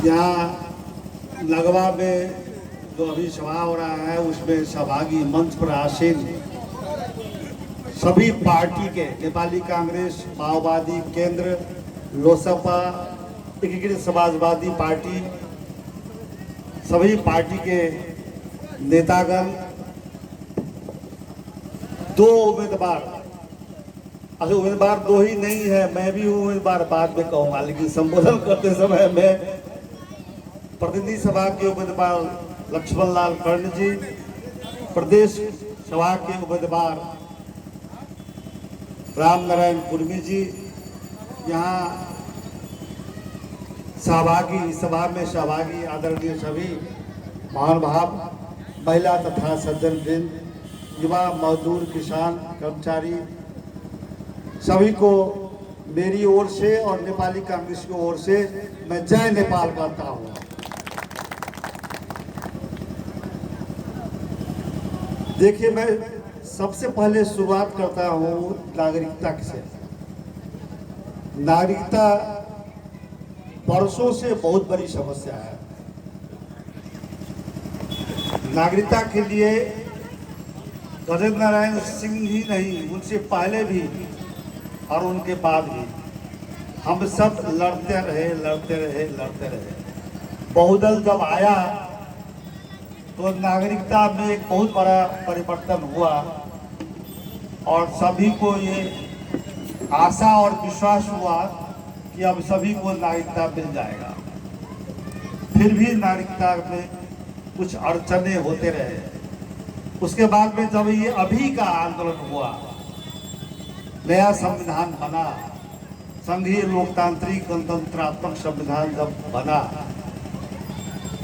यहाँ लगवा में जो अभी सभा हो रहा है उसमें सहभागी मंच पर आसीन सभी पार्टी के नेपाली कांग्रेस, माओवादी केंद्र, लोसपा, एकीकृत समाजवादी पार्टी, सभी पार्टी के नेतागण, दो उम्मीदवार, अच्छा उम्मीदवार दो ही नहीं है, मैं भी हूँ उम्मीदवार, बाद में कहूँगा, लेकिन संबोधन करते समय मैं प्रतिनिधि सभा के उम्मीदवार लक्ष्मण लाल कर्ण जी, प्रदेश सभा के उम्मीदवार राम नारायण कुर्मी जी यहाँ सहभागी, सभा में सहभागी आदरणीय सभी महानुभाव, महिला तथा सज्जन वृंद, युवा, मजदूर, किसान, कर्मचारी, सभी को मेरी ओर से और नेपाली कांग्रेस की ओर से मैं जय नेपाल कहता हूँ। देखिए, मैं सबसे पहले शुरुआत करता हूँ नागरिकता से। नागरिकता वर्षों से बहुत बड़ी समस्या है। नागरिकता के लिए गजेंद्र नारायण सिंह ही नहीं, उनसे पहले भी और उनके बाद भी हम सब लड़ते रहे। बहुदल जब आया तो नागरिकता में एक बहुत बड़ा परिवर्तन हुआ और सभी को ये आशा और विश्वास हुआ कि अब सभी को नागरिकता मिल जाएगा। फिर भी नागरिकता में कुछ अड़चने होते रहे। उसके बाद में जब ये अभी का आंदोलन हुआ, नया संविधान बना, संघीय लोकतांत्रिक गणतंत्रात्मक संविधान जब बना,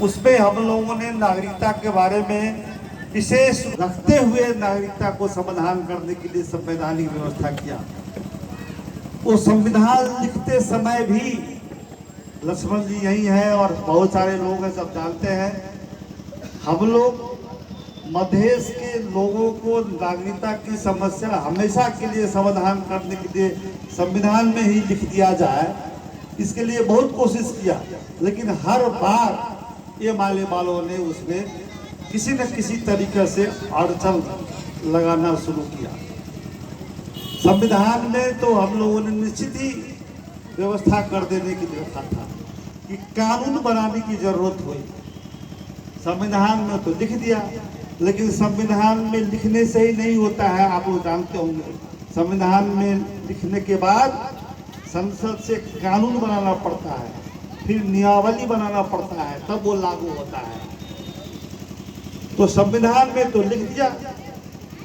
उसमें हम लोगों ने नागरिकता के बारे में विशेष रखते हुए नागरिकता को समाधान करने के लिए संवैधानिक व्यवस्था किया। वो संविधान लिखते समय भी लक्ष्मण जी यही है और बहुत सारे लोग हैं, सब जानते हैं, हम लोग मधेश के लोगों को नागरिकता की समस्या हमेशा के लिए समाधान करने के लिए संविधान में ही लिख दिया जाए, इसके लिए बहुत कोशिश किया, लेकिन हर बार ये माले वालों ने उसमें किसी न किसी तरीके से अड़चन लगाना शुरू किया। संविधान में तो हम लोगों ने निश्चित ही व्यवस्था कर देने की व्यवस्था था कि कानून बनाने की जरूरत हुई। संविधान में तो लिख दिया, लेकिन संविधान में लिखने से ही नहीं होता है, आप लोग जानते होंगे। संविधान में लिखने के बाद संसद से कानून बनाना पड़ता है, फिर नियमावली बनाना पड़ता है, तब वो लागू होता है। तो संविधान में तो लिख दिया,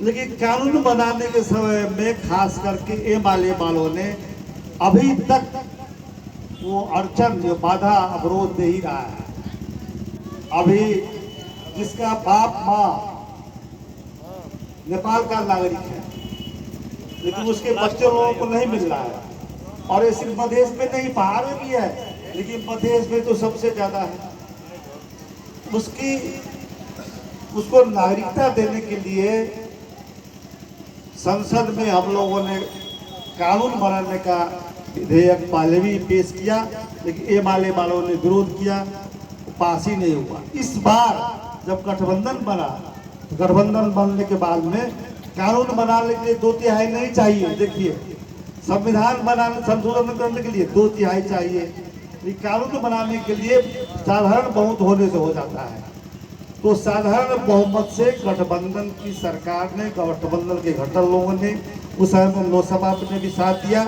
लेकिन कानून बनाने के समय में खास करके ये माले वालों ने अभी तक वो अड़चन, जो बाधा, अवरोध दे ही रहा है। अभी जिसका बाप माँ नेपाल का नागरिक है, लेकिन उसके बच्चे लोगों को नहीं मिल रहा है, और ये सिर्फ मधेश में नहीं, बाहर में भी है, लेकिन मधेश में तो सबसे ज्यादा है। उसको नागरिकता देने के लिए संसद में हम लोगों ने कानून बनाने का विधेयक पहले भी पेश किया, लेकिन ये माले वालों ने विरोध किया, पास ही नहीं हुआ। इस बार जब गठबंधन बना, तो गठबंधन बनने के बाद में कानून बनाने के लिए 2/3 नहीं चाहिए। देखिए, संविधान बनाने, संशोधन करने के लिए 2/3 चाहिए, कानून बनाने के लिए साधारण बहुमत होने से हो जाता है। तो साधारण बहुमत से गठबंधन की सरकार ने, गठबंधन के घटक लोगों ने, उस समय लोकसभा ने भी साथ दिया,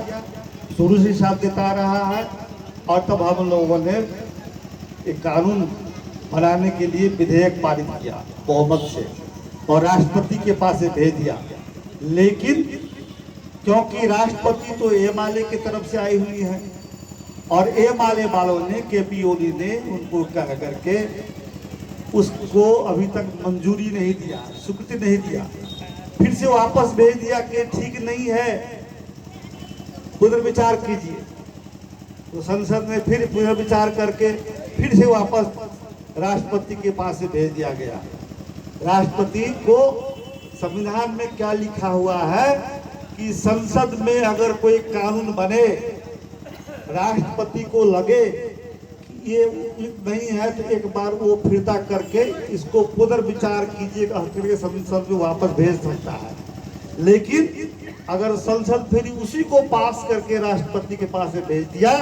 शुरू से साथ देता रहा है, और तब हम लोगों ने एक कानून बनाने के लिए विधेयक पारित किया बहुमत से और राष्ट्रपति के पास भेज दिया। लेकिन क्योंकि राष्ट्रपति तो एमाले की तरफ से आई हुई है और एमाले वालों ने, केपी ओली ने उनको कह करके उसको अभी तक मंजूरी नहीं दिया, स्वीकृति नहीं दिया, फिर से वापस भेज दिया कि ठीक नहीं है, पुनर्विचार कीजिए। तो संसद ने फिर पुनर्विचार करके फिर से वापस राष्ट्रपति के पास से भेज दिया गया। राष्ट्रपति को संविधान में क्या लिखा हुआ है कि संसद में अगर कोई कानून बने, राष्ट्रपति को लगे ये उचित नहीं है तो एक बार वो फिरता करके इसको पुनर्विचार कीजिएगा, करके संसद में वापस भेज सकता है। लेकिन अगर संसद फिर उसी को पास करके राष्ट्रपति के पास में भेज दिया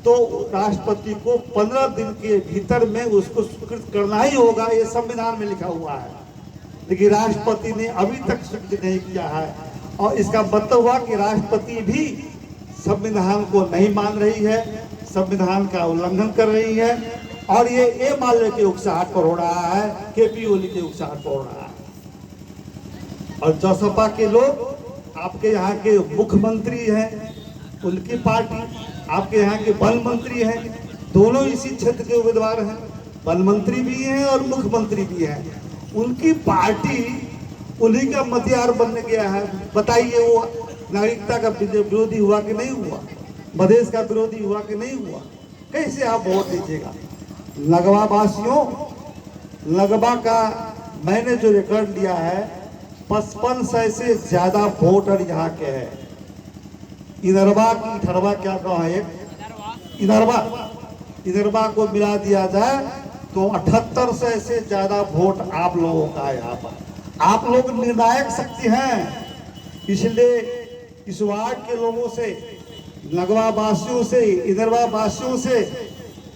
तो राष्ट्रपति को 15 दिन के भीतर में उसको स्वीकृत करना ही होगा, ये संविधान में लिखा हुआ है। लेकिन राष्ट्रपति ने अभी तक स्वीकृत नहीं किया है और इसका मतलब हुआ कि राष्ट्रपति भी संविधान को नहीं मान रही है, संविधान का उल्लंघन कर रही है और ये माले के उकसाहट पर हो रहा है, केपी ओली के उकसाहट पर हो रहा है। और जसपा के लोग आपके यहाँ के मुख्यमंत्री हैं, उनकी पार्टी, आपके यहाँ के वन मंत्री हैं, दोनों इसी क्षेत्र के उम्मीदवार हैं, वन मंत्री भी हैं और मुख्यमंत्री भी हैं। उनकी पार्टी उन्हीं का मतियार बन गया है। बताइए वो नागरिकता का विरोधी हुआ कि नहीं हुआ, मधेश का विरोधी हुआ कि नहीं हुआ? कैसे आप वोट दीजिएगा? लगवा वासियों, लगवा का मैंने जो रिकॉर्ड लिया है 5500 से ज्यादा वोटर यहाँ के हैं। इधरवा की इधरवा क्या कहा है, इधरवा को मिला दिया जाए तो 7800 से ज्यादा वोट आप लोगों का है यहाँ पर। आप लोग निर्णायक शक्ति हैं, इसलिए इस वार्ड के लोगों से, लगवा वासियों से, इधरवा वासियों से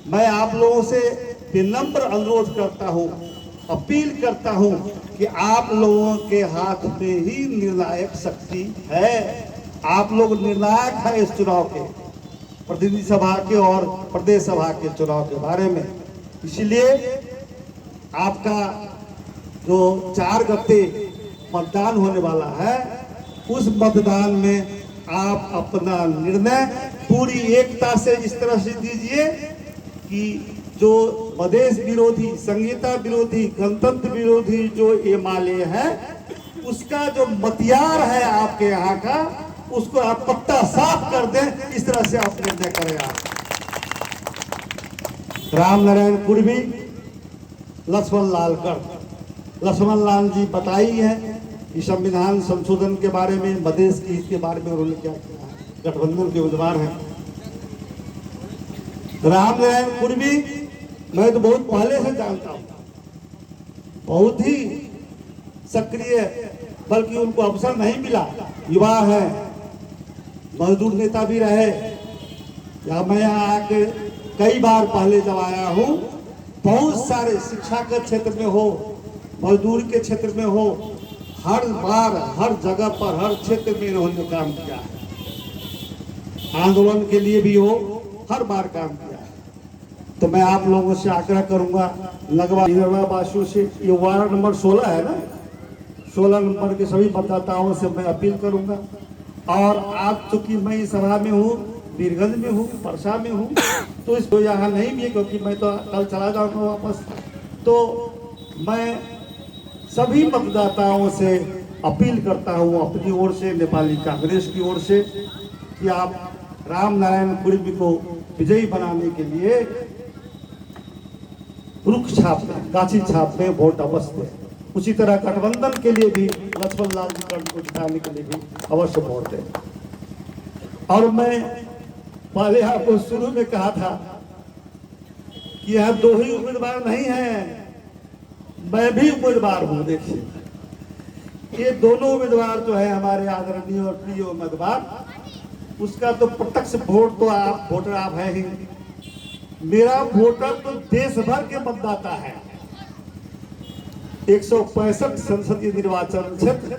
मैं आप लोगों से विनम्र अनुरोध करता हूँ, अपील करता हूँ कि आप लोगों के हाथ में ही निर्णायक शक्ति है। आप लोग निर्णायक है इस चुनाव के, प्रतिनिधि सभा के और प्रदेश सभा के चुनाव के बारे में। इसलिए आपका जो 4 गते मतदान होने वाला है, उस मतदान में आप अपना निर्णय पूरी एकता से इस तरह से दीजिए कि जो मधेश विरोधी, संहिता विरोधी, गणतंत्र विरोधी जो ये माले है, उसका जो मतियार है आपके यहाँ का, उसको आप पत्ता साफ कर दें। इस तरह से आप निर्णय करें। आप राम नारायण कुर्मी, लक्ष्मण लाल कर, लक्ष्मण लाल जी बताई है कि संविधान संशोधन के बारे में, मधेश के हित के बारे में उन्होंने क्या किया है, गठबंधन के उम्मीदवार हैं। राम नारायण कुर्मी मैं तो बहुत पहले से जानता हूँ, बहुत ही सक्रिय, बल्कि उनको अवसर नहीं मिला, युवा है, मजदूर नेता भी रहे। या मैं यहाँ आके कई बार पहले जब आया हूँ, बहुत सारे शिक्षा के क्षेत्र में हो, मजदूर के क्षेत्र में हो, हर बार हर जगह पर हर क्षेत्र में इन्होंने काम किया है। आंदोलन के लिए भी हो, हर बार काम किया है। तो मैं आप लोगों से आग्रह करूंगा, लगवा वासियों से, ये वार्ड नंबर 16 है ना, 16 नंबर के सभी मतदाताओं से मैं अपील करूंगा। और आज चूंकि मैं इस सभा में हूँ, वीरगंज में हूँ, परसा में हूँ, तो इसको यहाँ नहीं भी है क्योंकि मैं तो कल चला जाऊंगा वापस। तो मैं सभी मतदाताओं से अपील करता हूँ अपनी ओर से, नेपाली कांग्रेस की ओर से, कि आप राम नारायण कुर्मी को विजयी बनाने के लिए रुख छाप में, गाछी छाप में वोट अवश्य दें। उसी तरह गठबंधन के लिए भी लक्ष्मण लाल जी को जिताने के लिए भी अवश्य वोट दें। और मैं पहले आपको शुरू में कहा था कि यह 2 ही उम्मीदवार नहीं है, मैं भी उम्मीदवार हूं। देखिए, ये दोनों उम्मीदवार जो है हमारे आदरणीय और प्रिय उम्मीदवार, उसका तो प्रत्यक्ष वोट तो आप वोटर आप है ही। मेरा वोटर तो देश भर के मतदाता है। 165 संसदीय निर्वाचन क्षेत्र,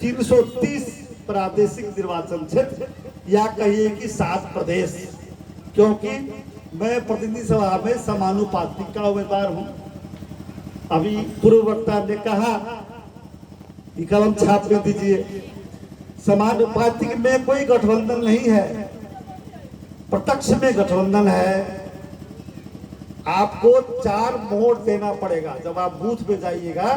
330 प्रादेशिक निर्वाचन क्षेत्र, या कहिए कि 7 प्रदेश, क्योंकि मैं प्रतिनिधि सभा में समानुपातिक का उम्मीदवार हूं। अभी पूर्व वक्ता ने कहा कि कलम छाप में दीजिए, समानुपातिक में कोई गठबंधन नहीं है, प्रत्यक्ष में गठबंधन है। आपको 4 वोट देना पड़ेगा। जब आप बूथ पे जाइएगा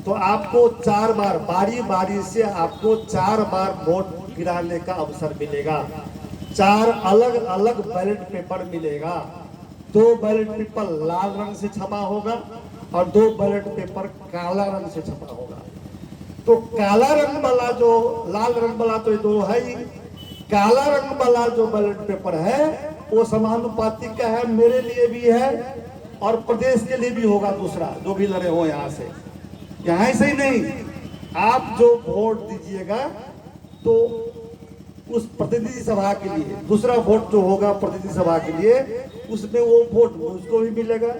तो आपको 4 बार बारी बारी से आपको 4 बार वोट गिराने का अवसर मिलेगा। 4 अलग अलग बैलेट पेपर मिलेगा। 2 बैलेट पेपर लाल रंग से छपा होगा और 2 बैलेट पेपर काला रंग से छपा होगा। तो काला रंग वाला जो, लाल रंग वाला तो 2 है ही, काला रंग वाला जो बैलेट पेपर है वो समानुपातिक का है, मेरे लिए भी है और प्रदेश के लिए भी होगा। दूसरा जो भी लड़े हो यहाँ से, यहाँ से ही नहीं, आप जो वोट दीजिएगा तो उस प्रतिनिधि सभा के लिए, दूसरा वोट जो होगा प्रतिनिधि सभा के लिए, उसमें वो वोट मुझको भी मिलेगा।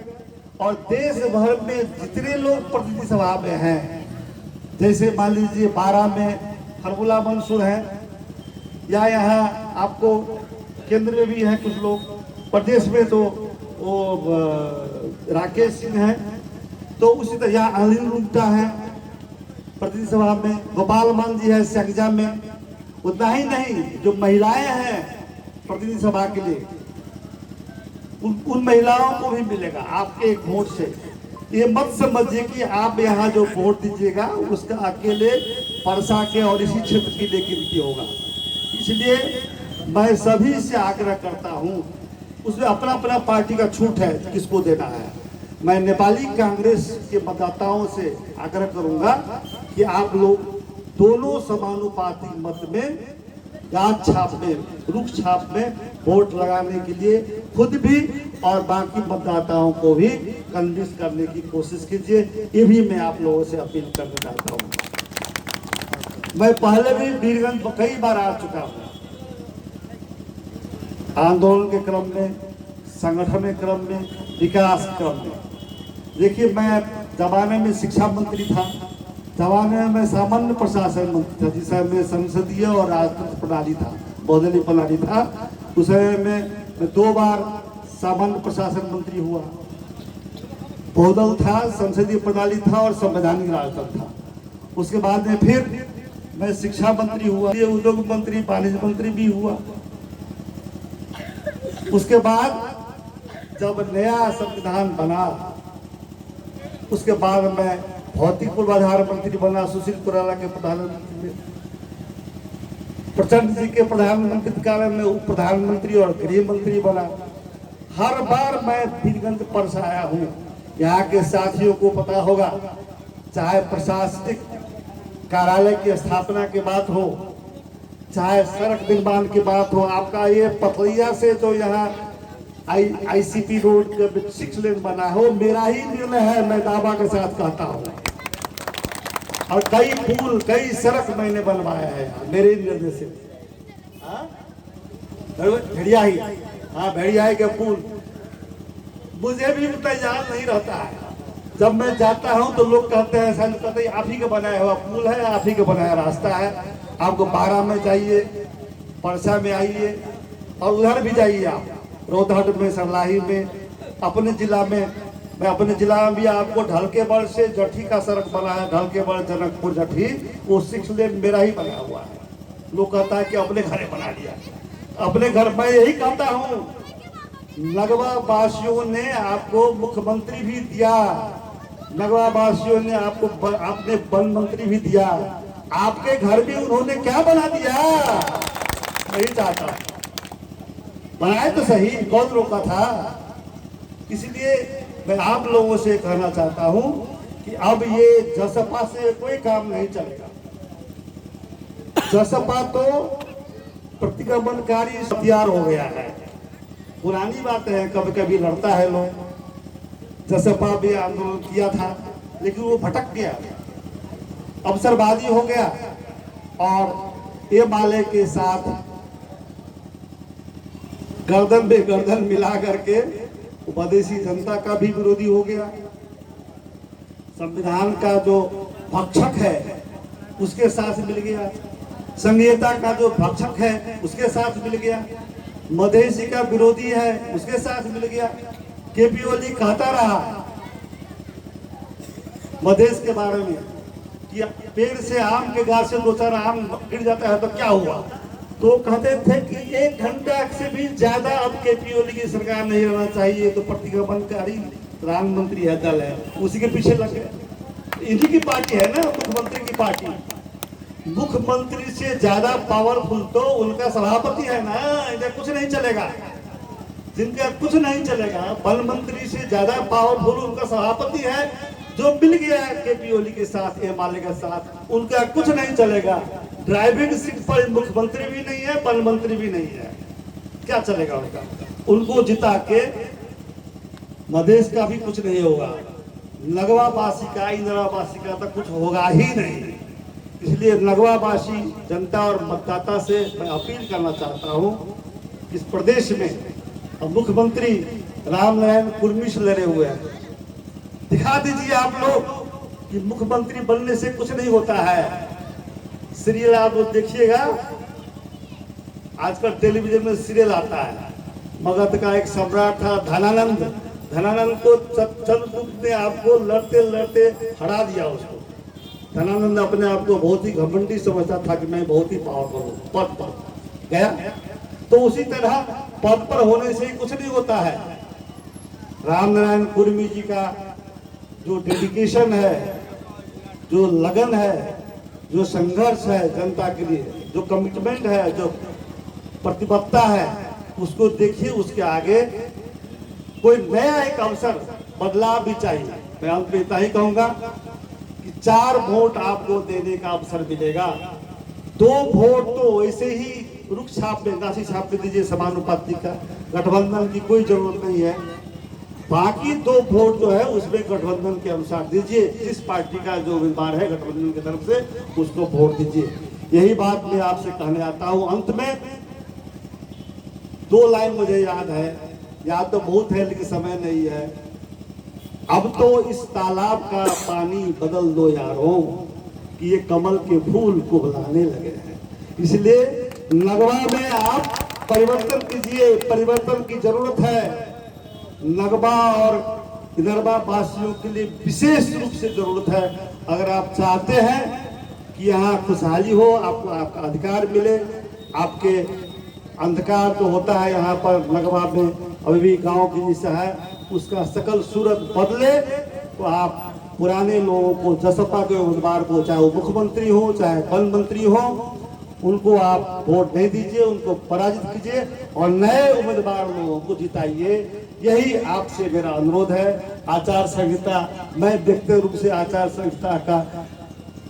और देश भर में जितने लोग प्रतिनिधि सभा में हैं, जैसे मान लीजिए 12 में फरमुला मंसूर है, या यहाँ आपको केंद्र में भी हैं कुछ लोग, प्रदेश में तो वो राकेश सिंह है, तो उसी तरह यहाँ अनिल रुंगटा है प्रतिनिधि सभा में, गोपाल मान जी है सैगजा में। उतना ही नहीं, जो महिलाएं हैं प्रतिनिधि सभा के लिए, उन महिलाओं को भी मिलेगा आपके एक वोट से। ये मत समझिए कि आप यहाँ जो वोट दीजिएगा उसका अकेले परसा के और इसी क्षेत्र की लेकिन होगा। इसलिए मैं सभी से आग्रह करता हूँ, उसमें अपना अपना पार्टी का छूट है किसको देना है। मैं नेपाली कांग्रेस के मतदाताओं से आग्रह करूंगा कि आप लोग दोनों समानुपातिक मत में, गांठ छाप में, रुख छाप में वोट लगाने के लिए खुद भी और बाकी मतदाताओं को भी कन्विंस करने की कोशिश कीजिए। ये भी मैं आप लोगों से अपील करना चाहता हूँ। मैं पहले भी वीरगंज कई बार आ चुका हूँ, आंदोलन के क्रम में, संगठन के क्रम में, विकास क्रम में। देखिए, मैं जमाने में शिक्षा मंत्री था, जमाने में सामान्य प्रशासन मंत्री था, जिस समय में संसदीय और राजतंत्र प्रणाली था, बहुदलीय प्रणाली था। उस समय में 2 बार सामान्य प्रशासन मंत्री हुआ, बहुदल था, संसदीय प्रणाली था और संवैधानिक राजतंत्र था। उसके बाद में फिर मैं शिक्षा मंत्री हुआ, उद्योग मंत्री, वाणिज्य मंत्री भी हुआ। उसके बाद जब नया संविधान बना, उसके बाद मैं भौतिक पूर्वाधार मंत्री बना, सुशील कुराला के प्रधानमंत्री में, प्रचंड जी के प्रधानमंत्री काल में उप प्रधानमंत्री और गृह मंत्री बना। हर बार मैं वीरगंज पर आया हूँ। यहाँ के साथियों को पता होगा, चाहे प्रशासनिक कार्यालय की स्थापना की बात हो, चाहे सड़क निर्माण की बात हो, आपका ये पथरिया से जो यहाँ आईसीपी रोड के 6 लेन बना हो, मेरा ही निर्णय है, मैं दावा के साथ कहता हूँ। और कई पुल, कई सड़क मैंने बनवाया है मेरे निर्णय से। भेड़िया ही, हाँ भेड़िया ही के पुल मुझे भी उतना याद नहीं रहता है। जब मैं जाता हूँ तो लोग कहते हैं, सर कहते हैं आप ही का बनाया हुआ पुल है, आप ही का बनाया रास्ता है। आपको 12 में जाइए, परसा में आइए और उधर भी जाइए, आप रोहतक में, सरलाही में, अपने जिला में। मैं अपने जिला में भी आपको ढलकेबड़ से जठी का सड़क बना है, ढलकेबड़ जनकपुर जठी, वो 6 लेन मेरा ही बना हुआ है। लोग कहता है कि अपने घर बना लिया, अपने घर। मैं यही कहता हूँ, नगवा वासियों ने आपको मुख्यमंत्री भी दिया, नगवा वासियों ने आपको आपने वन मंत्री भी दिया, आपके घर भी उन्होंने क्या बना दिया? नहीं चाहता, बनाए तो सही, कौन रोका था? इसलिए मैं आप लोगों से कहना चाहता हूं कि अब ये जसपा से कोई काम नहीं चलेगा। जसपा तो प्रतिक्रमणकारी हथियार हो गया है। पुरानी बात है, कभी कभी लड़ता है लोग। जसपा भी आंदोलन किया था, लेकिन वो भटक गया, अवसरवादी हो गया और ये माले के साथ गर्दन में गर्दन मिला करके स्वदेशी जनता का भी विरोधी हो गया। संविधान का जो भक्षक है उसके साथ मिल गया, संहिता का जो भक्षक है उसके साथ मिल गया, मधेसी का विरोधी है उसके साथ मिल गया। केपी ओली कहता रहा मधेश के बारे में कि पेड़ से आम के गाछ से 2-4 आम गिर जाता है तो क्या हुआ, तो कहते थे कि 1 घंटा से भी ज्यादा अब केपी ओली की सरकार नहीं रहना चाहिए। तो प्रतिक्रमणकारी प्रधानमंत्री है, दल है, उसी के पीछे लग गए। इन्हीं की पार्टी है ना, मुख्यमंत्री की पार्टी। मुख्यमंत्री से ज्यादा पावरफुल तो उनका सभापति है ना, इधर कुछ नहीं चलेगा, जिनका कुछ नहीं चलेगा। वन मंत्री से ज्यादा पावरफुल उनका सभापति है, जो मिल गया है केपी ओली के साथ, ए माले के साथ, उनका कुछ नहीं चलेगा। ड्राइविंग सीट पर मुख्यमंत्री भी नहीं है, वन मंत्री भी नहीं है, क्या चलेगा उनका? उनको जिता के मधेश का भी कुछ नहीं होगा, नगवावासी का, इंदिरावासी का तो कुछ होगा ही नहीं। इसलिए नगवावासी जनता और मतदाता से मैं अपील करना चाहता हूं, इस प्रदेश में अब मुख्यमंत्री रामनारायण कुर्मी से लड़े हुए हैं। दिखा दीजिए आप लोग कि मुख्यमंत्री बनने से कुछ नहीं होता है। सीरियल आप लोग देखिएगा, आजकल टेलीविजन में सीरियल आता है, मगध का एक सम्राट था धनानंद, धनानंद को चंद्रगुप्त ने आपको लड़ते लड़ते हरा दिया उसको। धनानंद अपने आप को बहुत ही घमंडी समझता था कि मैं बहुत ही पावरफुल हूँ, पद पर गया। तो उसी तरह पद पर होने से ही कुछ नहीं होता है। रामनारायण कुर्मी जी का जो डेडिकेशन है, जो लगन है, जो संघर्ष है जनता के लिए, जो कमिटमेंट है, जो प्रतिबद्धता है, उसको देखिए। उसके आगे कोई नया एक अवसर, बदलाव भी चाहिए। मैं अंत में इतना ही कहूंगा कि 4 वोट आपको देने का अवसर मिलेगा। 2 वोट तो वैसे ही रुख छाप में, नासी छाप में दीजिए, समानुपाती का गठबंधन की कोई जरूरत नहीं है। बाकी 2 वोट जो है उसमें गठबंधन के अनुसार दीजिए, जिस पार्टी का जो उम्मीदवार है गठबंधन की तरफ से उसको वोट दीजिए। यही बात मैं आपसे कहने आता हूं। अंत में 2 लाइन मुझे याद है, याद तो बहुत है लेकिन समय नहीं है। अब तो इस तालाब का पानी बदल दो यारों, कि ये कमल के फूल को बुलाने लगे हैं। इसलिए नगवा में आप परिवर्तन कीजिए, परिवर्तन की जरूरत है। नगवा और विदर्भा वासियों के लिए विशेष रूप से जरूरत है। अगर आप चाहते हैं कि यहाँ खुशहाली हो, आपको आपका अधिकार मिले, आपके अंधकार जो होता है यहाँ पर नगवा में अभी भी गांव की जैसा है, उसका सकल सूरत बदले, तो आप पुराने लोगों को, जसपा के उम्मीदवार को, चाहे वो मुख्यमंत्री हो चाहे वन मंत्री हो, उनको आप वोट नहीं दीजिए, उनको पराजित कीजिए और नए उम्मीदवार लोगों को जिताइए। यही आपसे मेरा अनुरोध है। आचार संहिता, मैं व्यक्तिगत रूप से आचार संहिता का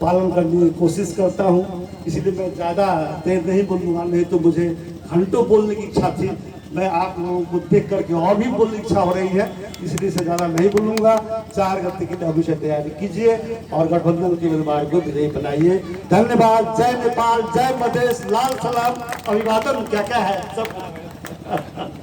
पालन करने की कोशिश करता हूँ, इसलिए मैं ज़्यादा देर नहीं बोलूँगा, नहीं तो मुझे घंटों बोलने की इच्छा थी। मैं आप लोगों को देख करके और भी बोलने की इच्छा हो रही है, इसलिए से ज़्यादा नहीं बोलूँगा। 4 गते के लिए हमेशा तैयारी कीजिए और गठबंधन के उम्मीदवार को विजयी बनाइए। धन्यवाद। जय नेपाल, जय मधेश, लाल सलाम, अभिवादन। क्या क्या है सब